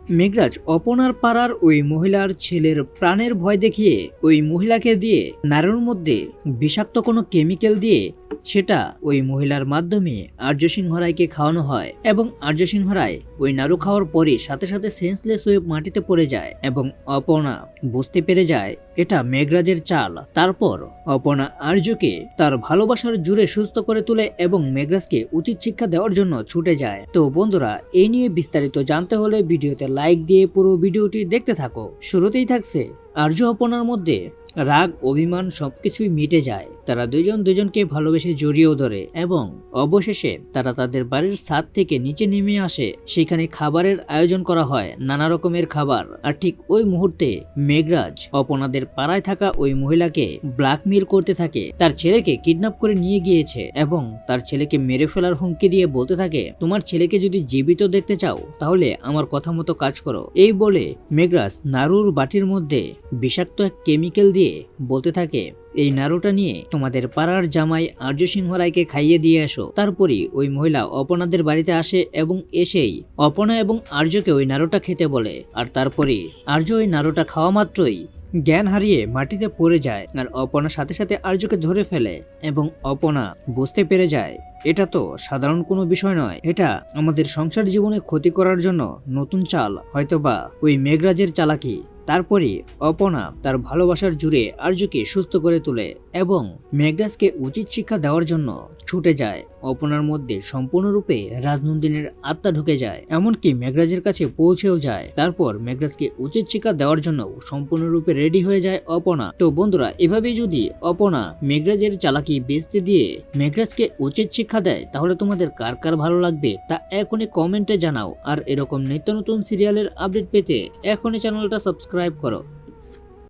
মেঘরাজ অপনার পাড়ার ওই মহিলার ছেলের প্রাণের ভয় দেখিয়ে ওই মহিলাকে দিয়ে নাড়ুর মধ্যে বিষাক্ত কোনো কেমিক্যাল দিয়ে সেটা ওই মহিলার মাধ্যমে আর্য সিংহ রায়কে খাওয়ানো হয় এবং আর্য সিংহ রায় ওই নাড়ু খাওয়ার পরে সাথে সাথে সেন্সলেস হয়ে মাটিতে পড়ে যায় এবং অপনা বুঝতে পেরে যায় এটা মেঘরাজের চাল। তারপর অপনা আর্যকে তার ভালোবাসার জুড়ে সুস্থ করে তোলে এবং মেঘরাজকে উচিত শিক্ষা দেওয়ার জন্য ছুটে যায়। তো বন্ধুরা, এই নিয়ে বিস্তারিত জানতে হলে ভিডিওতে লাইক দিয়ে পুরো ভিডিওটি দেখতে থাকো। শুরুতেই থাকছে আর্য অপনার মধ্যে রাগ অভিমান সবকিছুই মিটে যায়। তারা দুজন দুজনকে ভালোবেসে জড়িয়েও ধরে এবং অবশেষে তারা তাদের বাড়ির ছাদ থেকে নিচে নেমে আসে। সেখানে খাবারের আয়োজন করা হয়, নানা রকমের খাবার। আর ঠিক ওই মুহূর্তে মেঘরাজ অপনাদের পাড়ায় থাকা ওই মহিলাকে ব্ল্যাকমেইল করতে থাকে। তার ছেলেকে কিডন্যাপ করে নিয়ে গিয়েছে এবং তার ছেলেকে মেরে ফেলার হুমকি দিয়ে বলতে থাকে, তোমার ছেলেকে যদি জীবিত দেখতে চাও তাহলে আমার কথা মতো কাজ করো। এই বলে মেঘরাজ নাড়ুর বাটির মধ্যে বিষাক্ত এক কেমিক্যাল দিয়ে বলতে থাকে, এই নাড়ুটা নিয়ে তোমাদের পাড়ার জামাই আর্য সিংহ রায়কে খাইয়ে দিয়ে আসো। তারপরই ওই মহিলা অপনাদের বাড়িতে আসে এবং এসেই অপনা এবং আর্যকে ওই নাড়ুটা খেতে বলে। আর তারপরই আর্য ওই নাড়ুটা খাওয়া মাত্রই জ্ঞান হারিয়ে মাটিতে পড়ে যায়। আর অপনা সাথে সাথে আর্যকে ধরে ফেলে এবং অপনা বুঝতে পেরে যায় এটা তো সাধারণ কোনো বিষয় নয়, এটা আমাদের সংসার জীবনে ক্ষতি করার জন্য নতুন চাল, হয়তোবা ওই মেঘরাজের চালাকি। তারপরে অপনা তার ভালোবাসার জুড়ে আর্যকে সুস্থ করে তোলে এবং মেঘরাজকে উচিত শিক্ষা দেওয়ার জন্য ছুটে যায়। অপনার মধ্যে সম্পূর্ণরূপে রাজনন্দিনীর আত্মা ঢুকে যায়, এমনকি মেঘরাজের কাছে পৌঁছেও যায়। তারপর মেঘরাজকে উচিত শিক্ষা দেওয়ার জন্য সম্পূর্ণরূপে রেডি হয়ে যায় অপনা। তো বন্ধুরা, এভাবেই যদি অপনা মেঘরাজের চালাকি বেচতে দিয়ে মেঘরাজকে উচিত শিক্ষা দেয় তাহলে তোমাদের কার কার ভালো লাগবে তা এখনই কমেন্টে জানাও। আর এরকম নিত্য নতুন সিরিয়ালের আপডেট পেতে এখনই চ্যানেলটা সাবস্ক্রাইব করো।